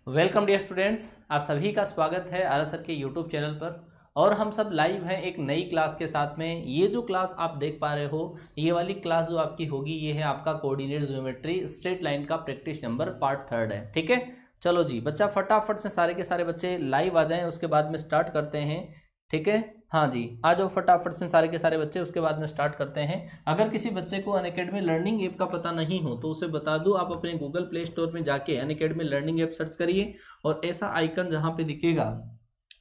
Welcome dear students, आप सभी का स्वागत है आर सर के यूट्यूब चैनल पर। और हम सब लाइव हैं एक नई क्लास के साथ में। ये जो क्लास आप देख पा रहे हो, ये वाली क्लास जो आपकी होगी, ये है आपका कोऑर्डिनेट ज्योमेट्री स्ट्रेट लाइन का प्रैक्टिस नंबर पार्ट 3 है। ठीक है, चलो जी बच्चा, फटाफट से सारे के सारे बच्चे लाइव आ जाएं, उसके बाद में स्टार्ट करते हैं। ठीक है, हाँ जी, आ जाओ फटाफट से सारे के सारे बच्चे, उसके बाद में स्टार्ट करते हैं। अगर किसी बच्चे को अनअकैडमी लर्निंग ऐप का पता नहीं हो तो उसे बता दूं, आप अपने गूगल प्ले स्टोर में जाके अनअकैडमी लर्निंग ऐप सर्च करिए और ऐसा आइकन जहां पे दिखेगा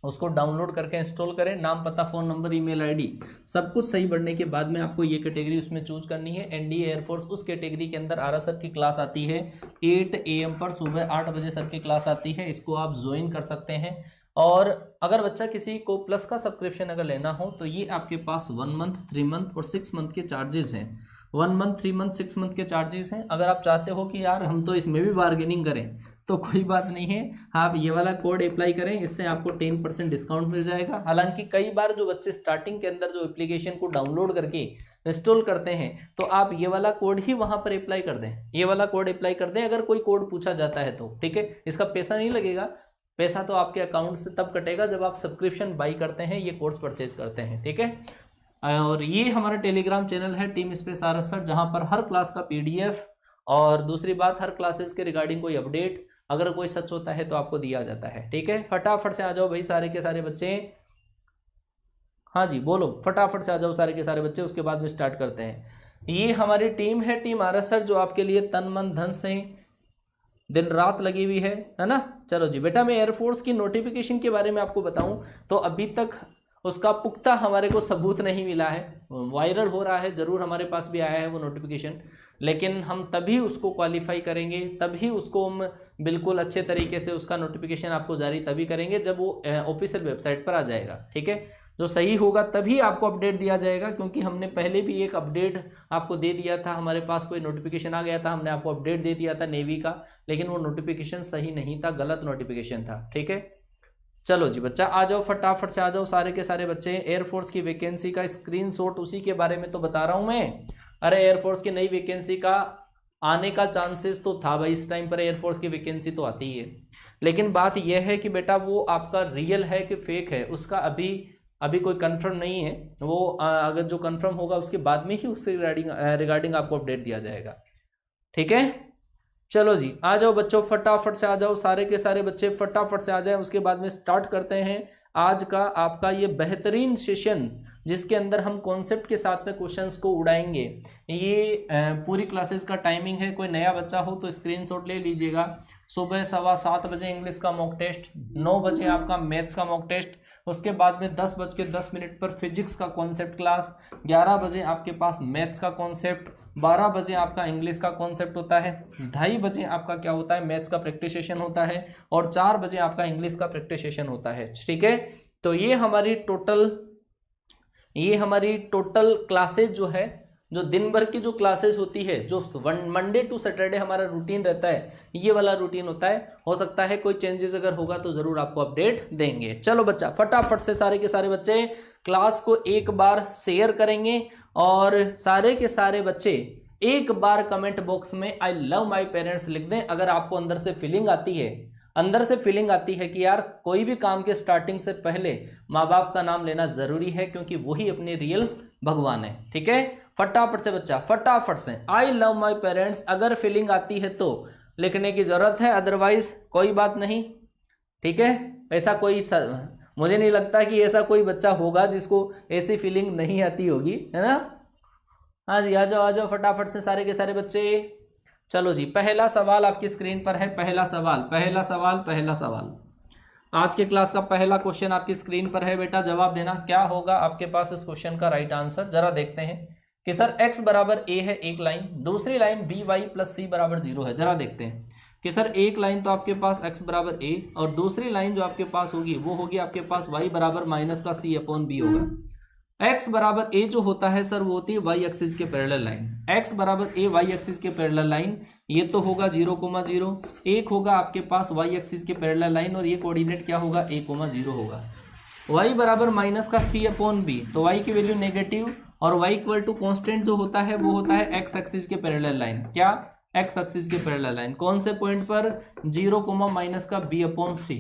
उसको डाउनलोड करके इंस्टॉल करें। नाम, पता, फ़ोन नंबर, ईमेल आईडी सब कुछ सही भरने के बाद में आपको ये कैटेगरी उसमें चूज करनी है, एनडीए एयरफोर्स। उस कैटेगरी के अंदर आर सर की क्लास आती है 8 AM पर, सुबह 8 बजे सर की क्लास आती है, इसको आप ज्वाइन कर सकते हैं। और अगर बच्चा किसी को प्लस का सब्सक्रिप्शन अगर लेना हो तो ये आपके पास 1 मंथ, 3 मंथ और 6 मंथ के चार्जेस हैं। 1 मंथ, 3 मंथ, 6 मंथ के चार्जेस हैं। अगर आप चाहते हो कि यार हम तो इसमें भी बार्गेनिंग करें तो कोई बात नहीं है, आप ये वाला कोड अप्लाई करें, इससे आपको 10% डिस्काउंट मिल जाएगा। हालांकि कई बार जो बच्चे स्टार्टिंग के अंदर जो एप्लीकेशन को डाउनलोड करके इंस्टॉल करते हैं तो आप ये वाला कोड ही वहां पर अप्लाई कर दें, ये वाला कोड अप्लाई कर दें। अगर कोई कोड पूछा जाता है तो ठीक है, इसका पैसा नहीं लगेगा। पैसा तो आपके अकाउंट से तब कटेगा जब आप सब्सक्रिप्शन बाई करते हैं, ये कोर्स परचेज करते हैं। ठीक है, और ये हमारा टेलीग्राम चैनल है टीम स्पेस आर सर, जहां पर हर क्लास का पीडीएफ और दूसरी बात हर क्लासेस के रिगार्डिंग कोई अपडेट अगर कोई सच होता है तो आपको दिया जाता है। ठीक है, फटाफट से आ जाओ भाई सारे के सारे बच्चे। हाँ जी बोलो, फटाफट से आ जाओ सारे के सारे बच्चे, उसके बाद में स्टार्ट करते हैं। ये हमारी टीम है, टीम आर सर, जो आपके लिए तन मन धन से दिन रात लगी हुई है ना। चलो जी बेटा, मैं एयरफोर्स की नोटिफिकेशन के बारे में आपको बताऊं तो अभी तक उसका पुख्ता हमारे को सबूत नहीं मिला है। वायरल हो रहा है, ज़रूर हमारे पास भी आया है वो नोटिफिकेशन, लेकिन हम तभी उसको क्वालिफाई करेंगे, तभी उसको हम बिल्कुल अच्छे तरीके से उसका नोटिफिकेशन आपको जारी तभी करेंगे जब वो ऑफिशियल वेबसाइट पर आ जाएगा। ठीक है, जो सही होगा तभी आपको अपडेट दिया जाएगा, क्योंकि हमने पहले भी एक अपडेट आपको दे दिया था। हमारे पास कोई नोटिफिकेशन आ गया था, हमने आपको अपडेट दे दिया था नेवी का, लेकिन वो नोटिफिकेशन सही नहीं था, गलत नोटिफिकेशन था। ठीक है, चलो जी बच्चा, आ जाओ फटाफट से आ जाओ सारे के सारे बच्चे। एयरफोर्स की वैकेंसी का स्क्रीनशॉट, उसी के बारे में तो बता रहा हूं मैं। अरे एयरफोर्स की नई वैकेंसी का आने का चांसेस तो था भाई, इस टाइम पर एयरफोर्स की वैकेंसी तो आती ही है, लेकिन बात यह है कि बेटा वो आपका रियल है कि फेक है, उसका अभी कोई कंफर्म नहीं है। वो अगर जो कंफर्म होगा उसके बाद में ही उससे रिगार्डिंग आपको अपडेट दिया जाएगा। ठीक है, चलो जी आ जाओ बच्चों, फटाफट से आ जाओ सारे के सारे बच्चे, फटाफट से आ जाए, उसके बाद में स्टार्ट करते हैं आज का आपका ये बेहतरीन सेशन, जिसके अंदर हम कॉन्सेप्ट के साथ में क्वेश्चंस को उड़ाएंगे। ये पूरी क्लासेस का टाइमिंग है, कोई नया बच्चा हो तो स्क्रीनशॉट ले लीजिएगा। सुबह 7:15 बजे इंग्लिश का मॉक टेस्ट, 9 बजे आपका मैथ्स का मॉक टेस्ट, उसके बाद में 10:10 पर फिजिक्स का कॉन्सेप्ट क्लास, 11 बजे आपके पास मैथ्स का कॉन्सेप्ट, 12 बजे आपका इंग्लिश का कॉन्सेप्ट होता है, 2:30 बजे आपका क्या होता है, मैथ्स का प्रैक्टिस सेशन होता है, और 4 बजे आपका इंग्लिश का प्रैक्टिस सेशन होता है। ठीक है, तो ये हमारी टोटल क्लासेज जो है, जो दिन भर की जो क्लासेस होती है, जो मंडे टू सैटरडे हमारा रूटीन रहता है, ये वाला रूटीन होता है। हो सकता है कोई चेंजेस अगर होगा तो जरूर आपको अपडेट देंगे। चलो बच्चा, फटाफट से सारे के सारे बच्चे क्लास को एक बार शेयर करेंगे, और सारे के सारे बच्चे एक बार कमेंट बॉक्स में आई लव माई पेरेंट्स लिख दें। अगर आपको अंदर से फीलिंग आती है कि यार कोई भी काम के स्टार्टिंग से पहले माँ बाप का नाम लेना जरूरी है, क्योंकि वही अपने रियल भगवान है। ठीक है, फटाफट से बच्चा, फटाफट से आई लव माई पेरेंट्स अगर फीलिंग आती है तो लिखने की जरूरत है, अदरवाइज कोई बात नहीं। ठीक है, ऐसा कोई मुझे नहीं लगता कि ऐसा कोई बच्चा होगा जिसको ऐसी फीलिंग नहीं आती होगी, है ना। हाँ जी, आ जाओ फटाफट से सारे के सारे बच्चे। चलो जी, पहला सवाल आपकी स्क्रीन पर है, पहला सवाल आज के क्लास का पहला क्वेश्चन आपकी स्क्रीन पर है बेटा, जवाब देना क्या होगा आपके पास इस क्वेश्चन का राइट आंसर। जरा देखते हैं कि सर x बराबर a है एक लाइन, दूसरी लाइन by + c बराबर 0 है। जरा देखते हैं कि सर एक लाइन तो आपके पास x बराबर a, और दूसरी लाइन जो आपके पास होगी वो होगी आपके पास y बराबर -c/b होगा। x बराबर a जो होता है सर वो होती है y एक्सिस के पैरेलल लाइन, x बराबर a y एक्सिस के पैरेलल लाइन, ये तो होगा 0,0, एक होगा आपके पास y एक्सिस के पैरेलल लाइन, और ये कोऑर्डिनेट क्या होगा, a,0 होगा। y बराबर -c/b, तो y की वैल्यू नेगेटिव, और y इक्वल टू कॉन्स्टेंट जो होता है वो होता है x एक्सिस के पैरेलल लाइन, क्या एक्स एक्सिस के पैरेलल लाइन। कौन से पॉइंट पर? 0 माइनस का b/c।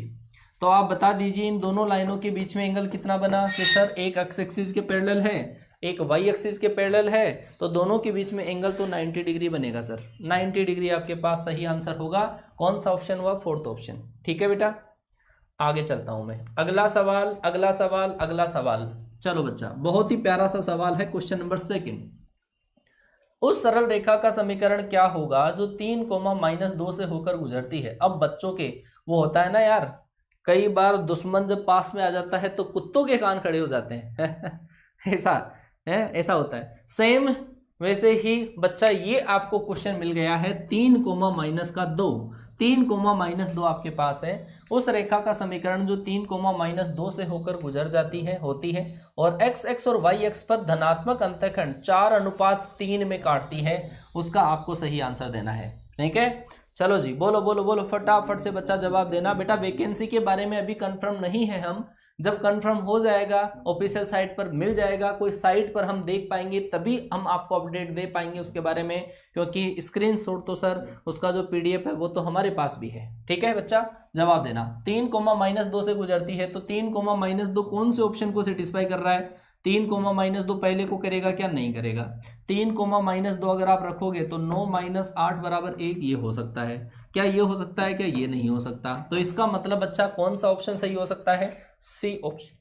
तो आप बता दीजिए इन दोनों लाइनों के बीच में एंगल कितना बना? कि सर एक एक्स एक्सिस के पैरेलल है, एक वाई एक्सिस के पैरेलल है, तो दोनों के बीच में एंगल तो 90 डिग्री बनेगा सर। 90 डिग्री आपके पास सही आंसर होगा। कौन सा ऑप्शन हुआ? Fourth option. ठीक है बेटा, आगे चलता हूं मैं। अगला सवाल, अगला सवाल, अगला सवाल। चलो बच्चा, बहुत ही प्यारा सा सवाल है, क्वेश्चन नंबर 2। उस सरल रेखा का समीकरण क्या होगा जो 3 -2 से होकर गुजरती है? अब बच्चों के वो होता है ना यार, कई बार दुश्मन जब पास में आ जाता है तो कुत्तों के कान खड़े हो जाते हैं ऐसा है, ऐसा होता है। सेम वैसे ही बच्चा ये आपको क्वेश्चन मिल गया है 3 -2। 3 -2 आपके पास है। उस रेखा का समीकरण जो 3 -2 से होकर गुजर जाती है, होती है, और x और y पर धनात्मक अंतःखंड 4:3 में काटती है, उसका आपको सही आंसर देना है। ठीक है, चलो जी, बोलो बोलो बोलो, फटाफट से बच्चा जवाब देना। बेटा वैकेंसी के बारे में अभी कंफर्म नहीं है हम, जब कंफर्म हो जाएगा ऑफिशियल साइट पर मिल जाएगा, कोई साइट पर हम देख पाएंगे तभी हम आपको अपडेट दे पाएंगे उसके बारे में, क्योंकि स्क्रीनशॉट तो सर उसका जो पीडीएफ है वो तो हमारे पास भी है। ठीक है बच्चा, जवाब देना। 3 -2 से गुजरती है, तो 3 -2 कौन से ऑप्शन को सेटिस्फाई कर रहा है? 3 -2 पहले को करेगा क्या? नहीं करेगा। 3 -2 अगर आप रखोगे तो 9 - 8 = 1, ये हो सकता है क्या? ये हो सकता है क्या? ये नहीं हो सकता। तो इसका मतलब बच्चा कौन सा ऑप्शन सही हो सकता है? C option.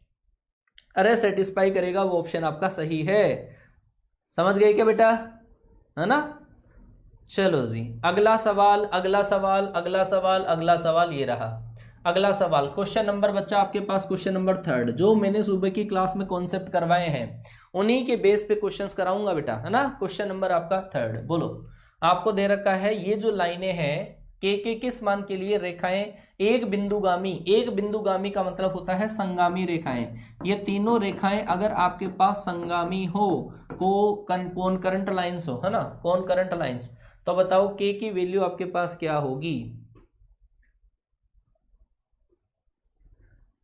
अरे सेटिस्फाई करेगा वो ऑप्शन आपका सही है। समझ गए क्या बेटा? है ना? चलो जी, अगला सवाल, अगला सवाल, अगला सवाल, अगला सवाल ये रहा। अगला सवाल, क्वेश्चन नंबर बच्चा आपके पास क्वेश्चन नंबर 3, जो मैंने सुबह की क्लास में कॉन्सेप्ट करवाए हैं उन्हीं के बेस पे क्वेश्चंस कराऊंगा बेटा, है ना? क्वेश्चन नंबर आपका 3, बोलो। आपको दे रखा है ये जो लाइनें हैं के किस मान के लिए रेखाएं एक बिंदुगामी, एक बिंदुगामी का मतलब होता है संगामी रेखाएं। ये तीनों रेखाएं अगर आपके पास संगामी हो, कॉनकरेंट लाइंस हो, है ना, कॉनकरेंट लाइंस, तो बताओ के की वैल्यू आपके पास क्या होगी?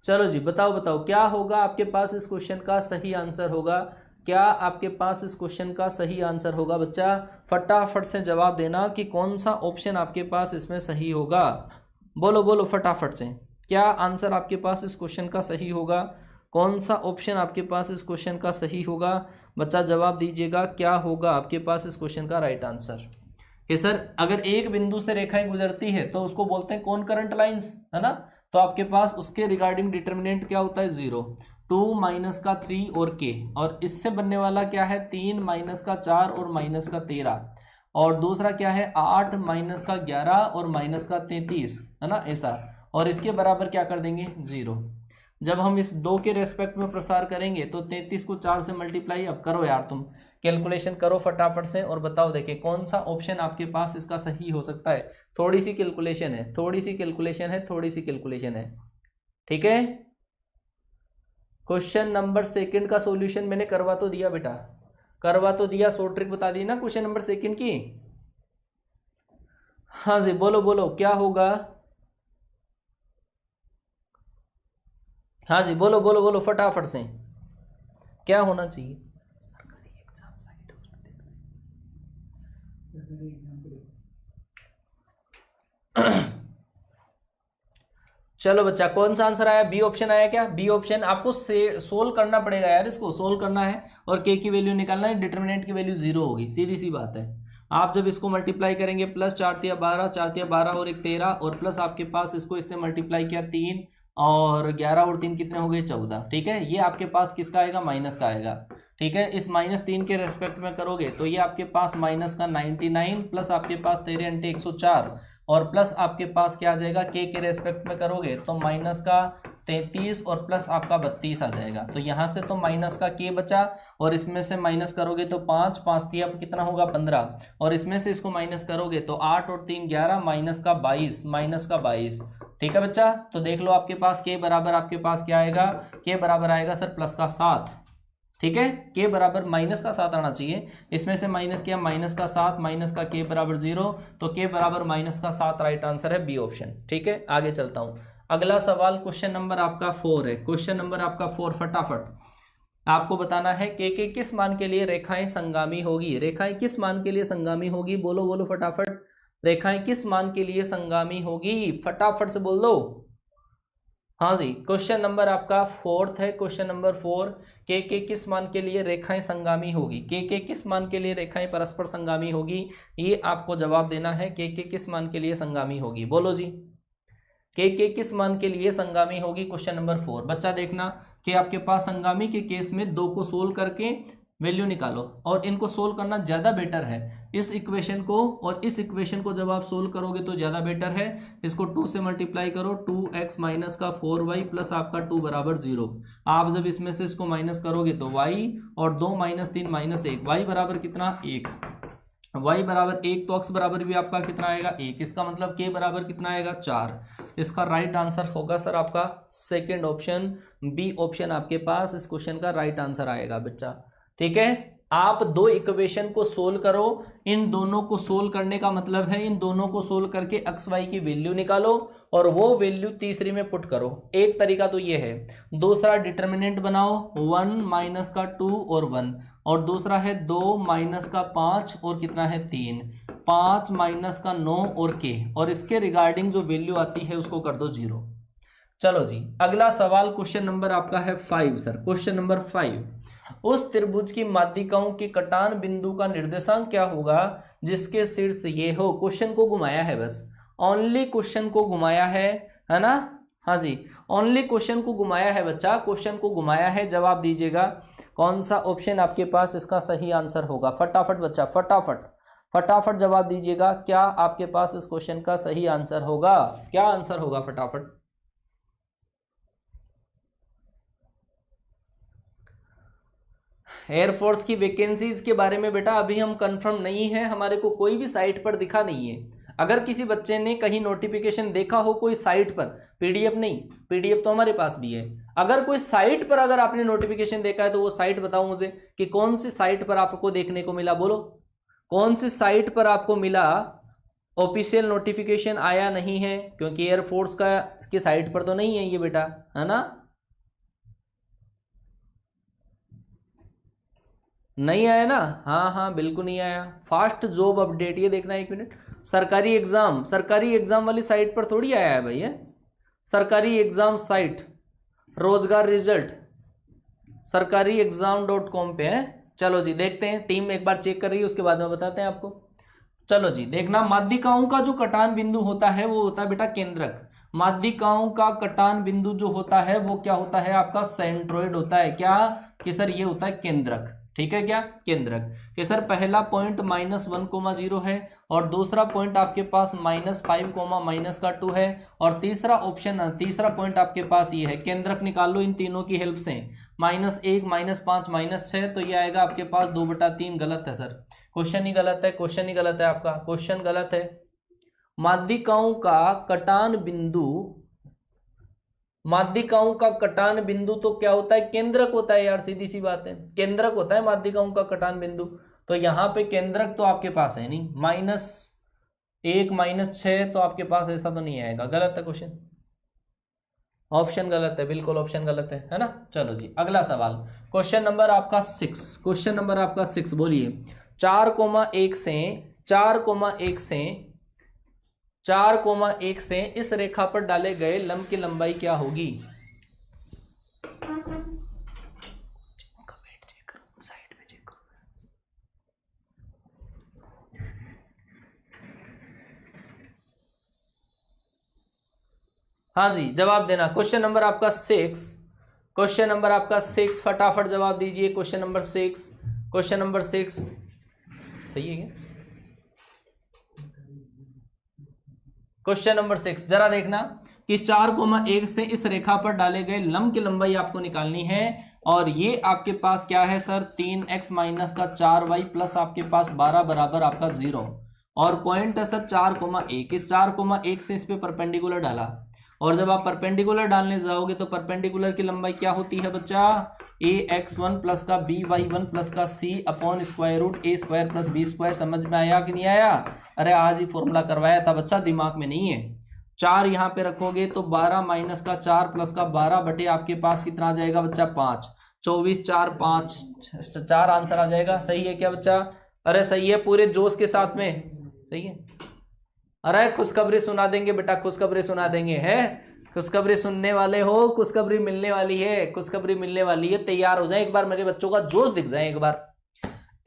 चलो जी, बताओ बताओ क्या होगा आपके पास? इस क्वेश्चन का सही आंसर होगा क्या? आपके पास इस क्वेश्चन का सही आंसर होगा बच्चा? फटाफट से जवाब देना कि कौन सा ऑप्शन आपके पास इसमें सही होगा। बोलो बोलो फटाफट से, क्या आंसर आपके पास इस क्वेश्चन का सही होगा? कौन सा ऑप्शन आपके पास इस क्वेश्चन का सही होगा? बच्चा जवाब दीजिएगा, क्या होगा आपके पास इस क्वेश्चन का राइट आंसर? कि सर अगर एक बिंदु से रेखाएं गुजरती है तो उसको बोलते हैं कॉनकरेंट लाइंस, है ना? तो आपके पास उसके रिगार्डिंग डिटर्मिनेंट क्या होता है? 0, 2 - 3 और के, और इससे बनने वाला क्या है? 3 - 4 और -13, और दूसरा क्या है? 8 - 11 और -33, है ना, ऐसा। और इसके बराबर क्या कर देंगे? 0। जब हम इस 2 के रेस्पेक्ट में प्रसार करेंगे तो 33 को 4 से मल्टीप्लाई, अब करो यार तुम कैलकुलेशन करो फटाफट से और बताओ, देखिए कौन सा ऑप्शन आपके पास इसका सही हो सकता है। थोड़ी सी कैलकुलेशन है, थोड़ी सी कैलकुलेशन है, थोड़ी सी कैलकुलेशन है। ठीक है, क्वेश्चन नंबर 2 का सॉल्यूशन मैंने करवा तो दिया बेटा, करवा तो दिया, शॉर्ट ट्रिक बता दी ना क्वेश्चन नंबर 2 की। हाँ जी, बोलो बोलो क्या होगा? हाँ जी, बोलो बोलो बोलो फटाफट से, क्या होना चाहिए? सरकारी एग्जाम साइट चलो बच्चा, कौन सा आंसर आया? बी ऑप्शन आया क्या? B option. आपको सोल्व करना पड़ेगा यार, इसको सोल्व करना है और के की वैल्यू निकालना है, डिटर्मिनेंट की वैल्यू 0 होगी, सीधी सी बात है। आप जब इसको मल्टीप्लाई करेंगे, प्लस 4 × 12, 4 × 12 और 1 13, और प्लस आपके पास इसको इससे मल्टीप्लाई किया 3 और 11 और 3 कितने हो गए? 14। ठीक है, ये आपके पास किसका आएगा? माइनस का आएगा। ठीक है, इस -3 के रेस्पेक्ट में करोगे तो ये आपके पास माइनस का 99 प्लस आपके पास 13 × 104 और प्लस आपके पास क्या आ जाएगा? के रेस्पेक्ट में करोगे तो माइनस का 33 और प्लस आपका 32 आ जाएगा। तो यहाँ से तो माइनस का के बचा और इसमें से माइनस करोगे तो 5 5 3 अब कितना होगा? 15, और इसमें से इसको माइनस करोगे तो 8 और 3 11, माइनस का 22, माइनस का 22। ठीक है बच्चा, तो देख लो आपके पास के बराबर आपके पास क्या आएगा? के बराबर आएगा सर प्लस का 7। ठीक है, के बराबर माइनस का 7 आना चाहिए, इसमें से माइनस किया, माइनस का 7, माइनस का के बराबर 0, तो के बराबर माइनस का 7 राइट आंसर है, बी ऑप्शन। ठीक है, आगे चलता हूं। अगला सवाल क्वेश्चन नंबर आपका 4 है, क्वेश्चन नंबर आपका 4। फटाफट आपको बताना है के किस मान के लिए रेखाएं संगामी होगी? रेखाएं किस मान के लिए संगामी होगी? बोलो बोलो फटाफट, रेखाएं किस मान के लिए संगामी होगी, फटाफट से बोल दो। हाँ जी, क्वेश्चन नंबर आपका 4 है, क्वेश्चन नंबर 4, के किस मान के लिए रेखाएं संगामी होगी, के किस मान के लिए रेखाएं परस्पर संगामी होगी, ये आपको जवाब देना है। के किस मान के लिए संगामी होगी, बोलो जी, के किस मान के लिए संगामी होगी। क्वेश्चन नंबर 4, बच्चा देखना कि आपके पास संगामी के केस में 2 को सोल्व करके वैल्यू निकालो, और इनको सोल्व करना ज़्यादा बेटर है। इस इक्वेशन को और इस इक्वेशन को जब आप सोल्व करोगे तो ज़्यादा बेटर है। इसको 2 से मल्टीप्लाई करो, 2x माइनस का 4y प्लस आपका 2 बराबर 0। आप जब इसमें से इसको माइनस करोगे तो y, और 2 माइनस 3 माइनस 1, y बराबर कितना 1, y बराबर 1, तो x बराबर भी आपका कितना आएगा 1, इसका मतलब k बराबर कितना आएगा 4। इसका राइट आंसर होगा सर आपका सेकेंड ऑप्शन, बी ऑप्शन आपके पास इस क्वेश्चन का राइट आंसर आएगा बच्चा। ठीक है, आप 2 इक्वेशन को सोल्व करो, इन दोनों को सोल्व करने का मतलब है इन दोनों को सोल्व करके एक्स वाई की वैल्यू निकालो और वो वैल्यू तीसरी में पुट करो। एक तरीका तो ये है। दूसरा डिटर्मिनेंट बनाओ 1 माइनस का 2 और 1, और दूसरा है 2 माइनस का 5 और कितना है 3, 5 माइनस का 9 और के, और इसके रिगार्डिंग जो वैल्यू आती है उसको कर दो 0। चलो जी, अगला सवाल क्वेश्चन नंबर आपका है 5 सर। क्वेश्चन नंबर 5, उस त्रिभुज की माध्यिकाओं के कटान बिंदु का निर्देशांक क्या होगा जिसके शीर्ष ये हो। क्वेश्चन को घुमाया है, बस ओनली क्वेश्चन को घुमाया है ना। हाँ जी, ओनली क्वेश्चन को घुमाया है बच्चा, क्वेश्चन को घुमाया है। जवाब दीजिएगा कौन सा ऑप्शन आपके पास इसका सही आंसर होगा। फटाफट बच्चा, फटाफट जवाब दीजिएगा, क्या आपके पास इस क्वेश्चन का सही आंसर होगा, क्या आंसर होगा फटाफट। एयरफोर्स की वैकेंसीज के बारे में बेटा अभी हम कंफर्म नहीं है, हमारे को कोई भी साइट पर दिखा नहीं है। अगर किसी बच्चे ने कहीं नोटिफिकेशन देखा हो कोई साइट पर, पीडीएफ नहीं, पीडीएफ तो हमारे पास भी है, अगर कोई साइट पर अगर आपने नोटिफिकेशन देखा है तो वो साइट बताओ मुझे कि कौन सी साइट पर आपको देखने को मिला। बोलो कौन सी साइट पर आपको मिला, ऑफिशियल नोटिफिकेशन आया नहीं है, क्योंकि एयरफोर्स का की साइट पर तो नहीं है ये बेटा, है ना। नहीं आया ना, हाँ बिल्कुल नहीं आया। फास्ट जॉब अपडेट, ये देखना 1 मिनट। सरकारी एग्जाम वाली साइट पर थोड़ी आया है भैया, सरकारी एग्जाम साइट, रोजगार रिजल्ट सरकारी एग्जाम.com पे है। चलो जी देखते हैं, टीम एक बार चेक कर रही है, उसके बाद में बताते हैं आपको। चलो जी देखना, माध्यिकाओं का जो कटान बिंदु होता है वो होता है बेटा केंद्रक। माध्यिकाओं का कटान बिंदु जो होता है वो क्या होता है आपका सेंट्रोइड होता है। क्या कि सर ये होता है केंद्रक। ठीक है, क्या केंद्रक कि सर पहला पॉइंट -1,0 है, और दूसरा पॉइंट आपके पास -5, -2 है, और तीसरा पॉइंट आपके पास ये है। केंद्रक निकाल लो इन तीनों की हेल्प से, -1, -5, -6, तो ये आएगा आपके पास 2/3। गलत है सर, क्वेश्चन ही गलत है, क्वेश्चन ही गलत है, आपका क्वेश्चन गलत है। माध्यिकाओं का कटान बिंदु तो क्या होता है, केंद्रक होता है यार, सीधी सी बात है, केंद्रक होता है माध्यिकाओं का कटान बिंदु। तो यहाँ पे केंद्रक तो आपके पास है नहीं, -1, -6, तो आपके पास ऐसा तो नहीं आएगा। गलत है क्वेश्चन, ऑप्शन गलत है, बिल्कुल ऑप्शन गलत है ना। चलो जी अगला सवाल, क्वेश्चन नंबर आपका 6, बोलिए 4,1 से इस रेखा पर डाले गए लंब की लंबाई क्या होगी। हाँ जी जवाब देना। क्वेश्चन नंबर आपका 6, फटाफट जवाब दीजिए। क्वेश्चन नंबर 6 सही है क्या। क्वेश्चन नंबर 6 जरा देखना कि 4,1 से इस रेखा पर डाले गए लंब की लंबाई आपको निकालनी है, और ये आपके पास क्या है सर 3x माइनस का 4y प्लस आपके पास 12 बराबर आपका 0, और पॉइंट है सर 4,1। इस 4,1 से इस पे परपेंडिकुलर डाला, और जब आप परपेंडिकुलर डालने जाओगे तो परपेंडिकुलर की लंबाई क्या होती है बच्चा, ax1 प्लस का by1 प्लस का c upon √a² plus b²। समझ में आया कि नहीं आया। अरे आज ही फॉर्मूला करवाया था बच्चा, दिमाग में नहीं है। 4 यहाँ पे रखोगे तो 12 माइनस का 4 प्लस का 12 बटे आपके पास कितना आ जाएगा बच्चा 5, 24, 4, 5, 4 आंसर आ जाएगा। सही है क्या बच्चा। अरे सही है, पूरे जोश के साथ में सही है। अरे खुशखबरी सुना देंगे बेटा, खुशखबरी सुना देंगे। है खुशखबरी सुनने वाले हो, खुशखबरी मिलने वाली है, खुशखबरी मिलने वाली है। तैयार हो जाए, एक बार मेरे बच्चों का जोश दिख जाए,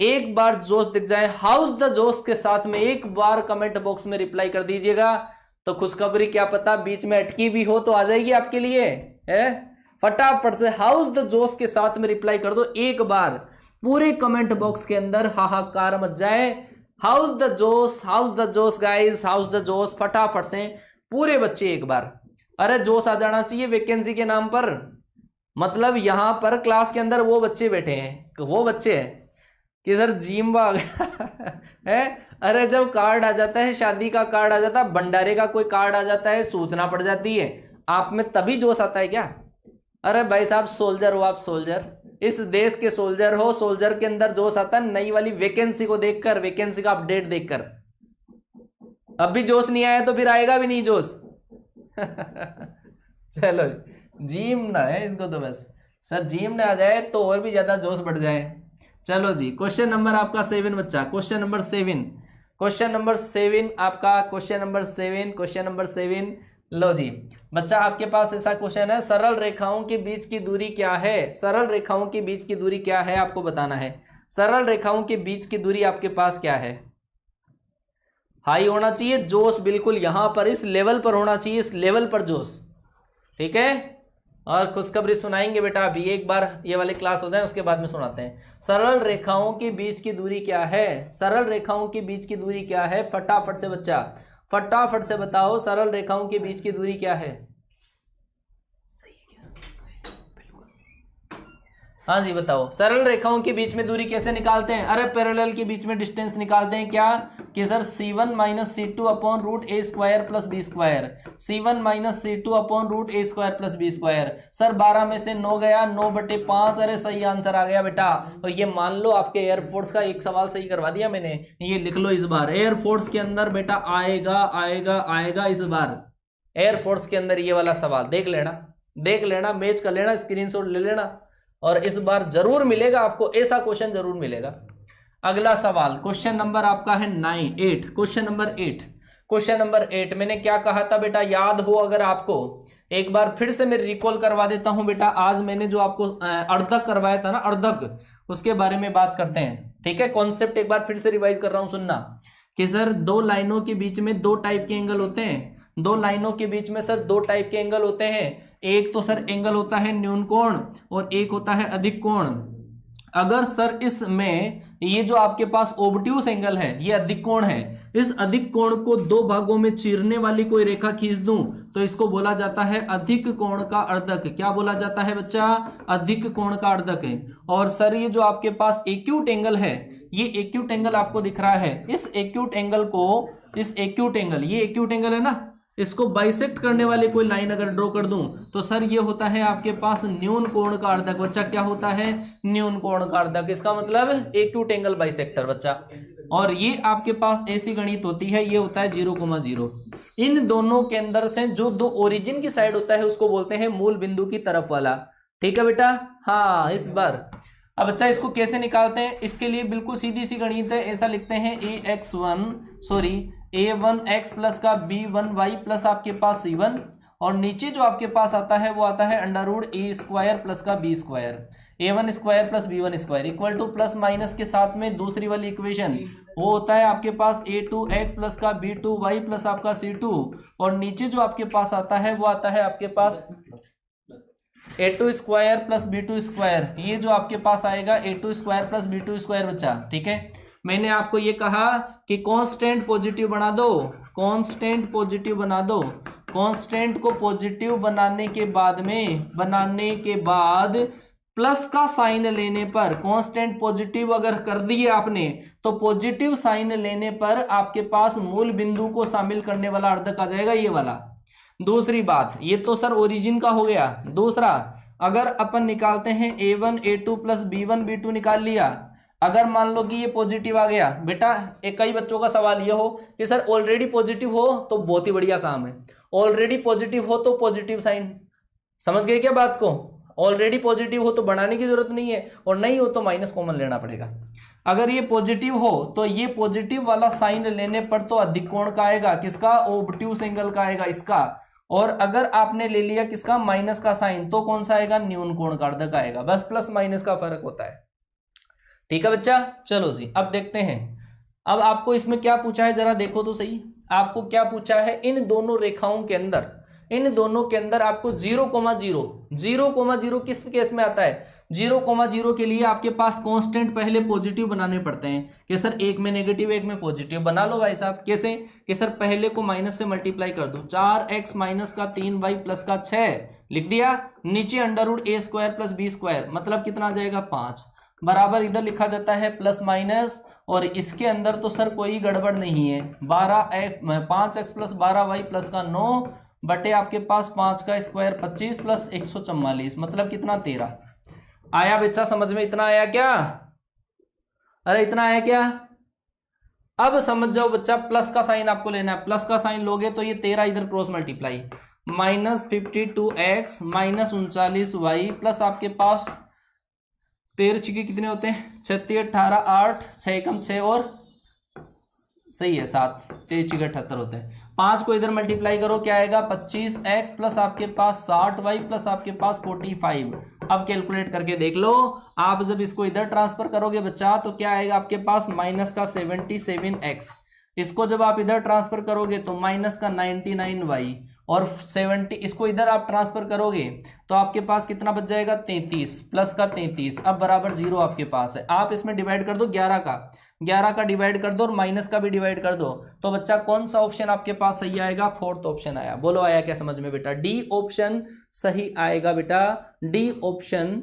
एक बार जोश दिख जाए। हाउस द जोश के साथ में एक बार कमेंट बॉक्स में रिप्लाई कर दीजिएगा। तो खुशखबरी क्या पता बीच में अटकी हुई हो तो आ जाएगी आपके लिए। है फटाफट से हाउस द जोश के साथ में रिप्लाई कर दो एक बार, पूरे कमेंट बॉक्स के अंदर हाहाकार मच जाए। हाउस द जोश, हाउस द जोश गाइस, हाउस द जोश। फटाफट से पूरे बच्चे एक बार, अरे जोश आ जाना चाहिए वैकेंसी के नाम पर। मतलब यहां पर क्लास के अंदर वो बच्चे बैठे हैं, वो बच्चे हैं कि सर जिम्बा है। अरे जब कार्ड आ जाता है, शादी का कार्ड आ जाता है, भंडारे का कोई कार्ड आ जाता है, सूचना पड़ जाती है आप में, तभी जोश आता है क्या? अरे भाई साहब सोल्जर हो आप, सोल्जर, इस देश के सोल्जर हो। सोल्जर के अंदर जोश आता है नई वाली वैकेंसी को देखकर, वैकेंसी का अपडेट देखकर। अब भी जोश नहीं आया तो फिर आएगा भी नहीं जोश। चलो जिम ना है इसको तो बस, सर जिम ना आ जाए तो और भी ज्यादा जोश बढ़ जाए। चलो जी, क्वेश्चन नंबर आपका 7 बच्चा, क्वेश्चन नंबर 7, क्वेश्चन नंबर 7 आपका, क्वेश्चन नंबर 7, क्वेश्चन नंबर 7। लो जी बच्चा, आपके पास ऐसा क्वेश्चन है, सरल रेखाओं के बीच की दूरी क्या है? सरल रेखाओं के बीच की दूरी क्या है आपको बताना है। सरल रेखाओं के बीच की दूरी आपके पास क्या है? हाई होना चाहिए जोश, बिल्कुल यहां पर इस लेवल पर होना चाहिए, इस लेवल पर जोश। ठीक है, और खुशखबरी सुनाएंगे बेटा अभी, एक बार ये वाली क्लास हो जाए उसके बाद में सुनाते हैं। सरल रेखाओं के बीच की दूरी क्या है? सरल रेखाओं के बीच की दूरी क्या है? फटाफट से बच्चा, फटाफट से बताओ, सरल रेखाओं के बीच की दूरी क्या है? सही है क्या? बिल्कुल। हाँ जी बताओ, सरल रेखाओं के बीच में दूरी कैसे निकालते हैं? अरे पैरेलल के बीच में डिस्टेंस निकालते हैं क्या कि sir C1 minus C2 upon root A square plus B square, C1 minus C2 upon root A square plus B square. Sir 12 में से 9 गया, 9/5। अरे सही आंसर आ गया बेटा। और ये मान लो आपके एयरफोर्स का एक सवाल सही करवा दिया मैंने, ये लिख लो इस बार। एयरफोर्स के अंदर बेटा आएगा आएगा आएगा इस बार, एयरफोर्स के अंदर ये वाला सवाल देख लेना, देख लेना, मैच कर लेना, स्क्रीनशॉट ले लेना, और इस बार जरूर मिलेगा आपको, ऐसा क्वेश्चन जरूर मिलेगा। अगला सवाल क्वेश्चन नंबर आपका है 8, क्वेश्चन नंबर 8, क्वेश्चन नंबर 8। मैंने क्या कहा था बेटा, याद हो अगर आपको, एक बार फिर से मैं रिकॉल करवा देता हूं बेटा। आज मैंने जो आपको अर्धक करवाया था ना, अर्धक, उसके बारे में बात करते हैं। ठीक है, कॉन्सेप्ट एक बार फिर से रिवाइज कर रहा हूं, सुनना कि सर दो लाइनों के बीच में दो टाइप के एंगल होते हैं। दो लाइनों के बीच में सर दो टाइप के एंगल होते हैं। एक तो सर एंगल होता है न्यून कोण और एक होता है अधिक कोण। अगर सर इसमें ये जो आपके पास ओब्ट्यूस एंगल है, ये अधिक कोण है, इस अधिक कोण को दो भागों में चीरने वाली कोई रेखा खींच दूं तो इसको बोला जाता है अधिक कोण का अर्धक। क्या बोला जाता है बच्चा? अधिक कोण का अर्धक है। और सर ये जो आपके पास एक्यूट एंगल है, ये एक्यूट एंगल आपको दिख रहा है, इस एक्यूट एंगल को, इस एक्यूट एंगल, ये एक्यूट एंगल है ना, इसको बाइसेक्ट करने वाली कोई लाइन अगर ड्रॉ कर दूं तो सर ये होता है आपके पास न्यून कोण का अर्धक। बच्चा क्या होता है? न्यून कोण का अर्धक। इसका मतलब एक्यूट एंगल बाइसेक्टर बच्चा। और ये आपके पास ऐसी गणित होती है, ये होता है 0,0। इन दोनों के अंदर से जो दो ओरिजिन की साइड होता है उसको बोलते हैं मूल बिंदु की तरफ वाला। ठीक है बेटा, हाँ इस बार। अब बच्चा इसको कैसे निकालते हैं? इसके लिए बिल्कुल सीधी सी गणित है, ऐसा लिखते हैं a1x प्लस का b1y प्लस आपके पास c1, और नीचे जो आपके पास आता है वो आता है √a² प्लस का b square, a1² plus b1² equal two plus minus के साथ में दूसरी वाली इक्वेशन, वो होता है आपके पास a2x प्लस का b2y प्लस आपका c2, और नीचे जो आपके पास आता है वो आता है आपके पास a2² प्लस b2²। ये जो आपके पास आएगा a2² प्लस b2² बच्चा। ठीक है, मैंने आपको ये कहा कि कांस्टेंट पॉजिटिव बना दो, कांस्टेंट पॉजिटिव बना दो। कांस्टेंट को पॉजिटिव बनाने के बाद प्लस का साइन लेने पर, कांस्टेंट पॉजिटिव अगर कर दिए आपने तो पॉजिटिव साइन लेने पर आपके पास मूल बिंदु को शामिल करने वाला अर्धक आ जाएगा, ये वाला। दूसरी बात, ये तो सर ओरिजिन का हो गया। दूसरा, अगर अपन निकालते हैं a1 a2 plus b1 b2 निकाल लिया, अगर मान लो कि ये पॉजिटिव आ गया बेटा, एक कई बच्चों का सवाल ये हो कि सर ऑलरेडी पॉजिटिव हो तो बहुत ही बढ़िया काम है, ऑलरेडी पॉजिटिव हो तो पॉजिटिव साइन, समझ गए क्या बात को? ऑलरेडी पॉजिटिव हो तो बढ़ाने की जरूरत नहीं है, और नहीं हो तो माइनस कॉमन लेना पड़ेगा। अगर ये पॉजिटिव हो तो ये पॉजिटिव वाला साइन लेने पर तो अधिक कोण का आएगा, किसका, ऑब्ट्यूस एंगल का आएगा इसका। और अगर आपने ले लिया किसका, माइनस का साइन, तो कौन सा आएगा, न्यून कोण का आएगा। बस प्लस माइनस का फर्क होता है। ठीक है बच्चा, चलो जी अब देखते हैं। अब आपको इसमें क्या पूछा है जरा देखो तो सही। आपको क्या पूछा है, इन दोनों रेखाओं के अंदर, इन दोनों के अंदर आपको 0,0, 0,0 किस केस में आता है, 0,0 के लिए आपके पास कांस्टेंट पहले पॉजिटिव बनाने पड़ते हैं कि सर एक में नेगेटिव एक में पॉजिटिव। बना लो भाई साहब, कैसे कि सर पहले को माइनस से मल्टीप्लाई कर दो, 4x माइनस का 3y प्लस का 6 लिख दिया, नीचे √a² प्लस b², मतलब कितना आ जाएगा 5, बराबर इधर लिखा जाता है प्लस माइनस। और इसके अंदर तो सर कोई गड़बड़ नहीं है, 5x प्लस 12y प्लस का 9 बटे आपके पास 5 का स्क्वायर 25 प्लस 144, मतलब कितना 13 आया। बच्चा समझ में इतना आया क्या, अरे इतना आया क्या। अब समझ जाओ बच्चा, प्लस का साइन आपको लेना है, प्लस का साइन लोगे तो ये 13 इधर cross multiply, -52x minus 39y plus आपके पास 13 छिके कितने होते हैं, 36 18 8 6 कम 6 और सही है 7, 13 छिके 78 होते हैं। 5 को इधर मल्टीप्लाई करो क्या आएगा, 25x प्लस आपके पास 60y प्लस आपके पास 45। अब कैलकुलेट करके देख लो, आप जब इसको इधर ट्रांसफर करोगे बच्चा तो क्या आएगा आपके पास, माइनस का 77x, इसको जब आप इधर ट्रांसफर करोगे तो माइनस का 99y, और 70 इसको इधर आप ट्रांसफर करोगे तो आपके पास कितना बच जाएगा, 33 प्लस का 33, अब बराबर 0 आपके पास है। आप इसमें डिवाइड कर दो 11 का डिवाइड कर दो और माइनस का भी डिवाइड कर दो, तो बच्चा कौन सा ऑप्शन आपके पास सही आएगा, 4th ऑप्शन आया। बोलो आया क्या समझ में बेटा, डी ऑप्शन सही आएगा बेटा, डी ऑप्शन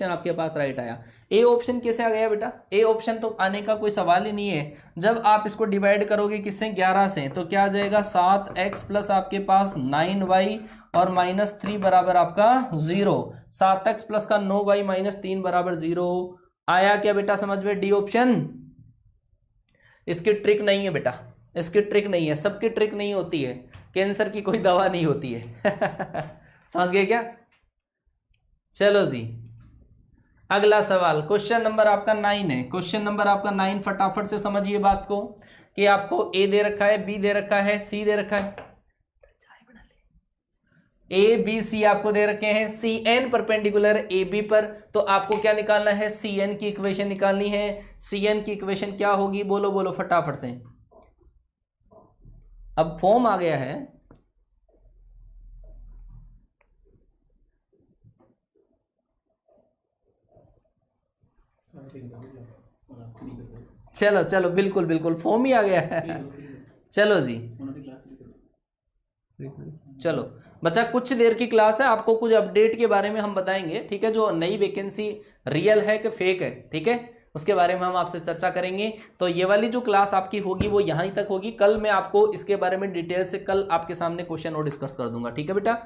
आपके पास राइट आया। ए ऑप्शन कैसे आ गया बेटा, ए ऑप्शन तो आने का कोई सवाल ही नहीं है। जब आप इसको डिवाइड करोगे किससे, 11 से, तो क्या आ जाएगा 7x प्लस आपके पास 9y और -3 बराबर आपका 0, 7x प्लस का 9y माइनस 3 बराबर 0 आया क्या बेटा समझ में, डी ऑप्शन। इसकी ट्रिक नहीं है बेटा, इसकी ट्रिक नहीं है, सबकी ट्रिक नहीं होती है, कैंसर की कोई दवा नहीं होती है समझ गए क्या। चलो जी अगला सवाल, क्वेश्चन नंबर आपका 9 है। क्वेश्चन नंबर आपका 9 फटाफट से समझिए बात को कि आपको ए दे रखा है, बी दे रखा है, सी दे रखा है, ए बी सी आपको दे रखे हैं, C N perpendicular A B पर, तो आपको क्या निकालना है, सी एन की इक्वेशन निकालनी है। सी एन की इक्वेशन क्या होगी, बोलो बोलो फटाफट से, अब फॉर्म आ गया है। चलो चलो बिल्कुल बिल्कुल फॉर्म ही आ गया है चलो जी चलो बच्चा, कुछ देर की क्लास है, आपको कुछ अपडेट के बारे में हम बताएंगे, ठीक है, जो नई वैकेंसी रियल है कि फेक है, ठीक है, उसके बारे में हम आपसे चर्चा करेंगे। तो ये वाली जो क्लास आपकी होगी वो यहीं तक होगी, कल मैं आपको इसके बारे में डिटेल से कल आपके सामने क्वेश्चन और डिस्कस कर दूंगा, ठीक है बेटा,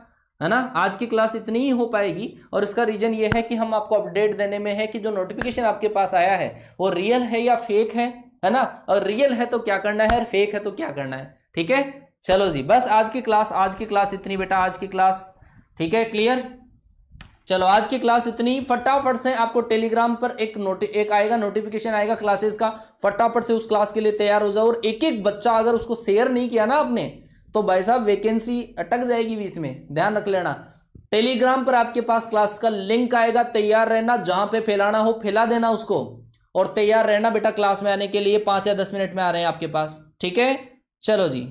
है ना। आज की क्लास इतनी ही हो पाएगी, और इसका रीजन ये है कि हम आपको अपडेट देने में है कि जो नोटिफिकेशन आपके पास आया है वो रियल है या फेक है ना, और रियल है तो क्या करना है और फेक है तो क्या करना है, ठीक है। चलो जी बस आज की क्लास इतनी बेटा, आज की क्लास, ठीक है, क्लियर। चलो आज की क्लास इतनी, फटाफट से आपको टेलीग्राम पर एक आएगा नोटिफिकेशन आएगा क्लासेस का, फटाफट से उस क्लास के लिए तैयार हो जाओ। और एक एक बच्चा अगर उसको शेयर नहीं किया ना आपने, तो भाई साहब वैकेंसी अटक जाएगी बीच में, ध्यान रख लेना। टेलीग्राम पर आपके पास क्लास का लिंक आएगा, तैयार रहना, जहां पे फैलाना हो फैला देना उसको, और तैयार रहना बेटा क्लास में आने के लिए। 5 या 10 मिनट में आ रहे हैं आपके पास, ठीक है। चलो जी।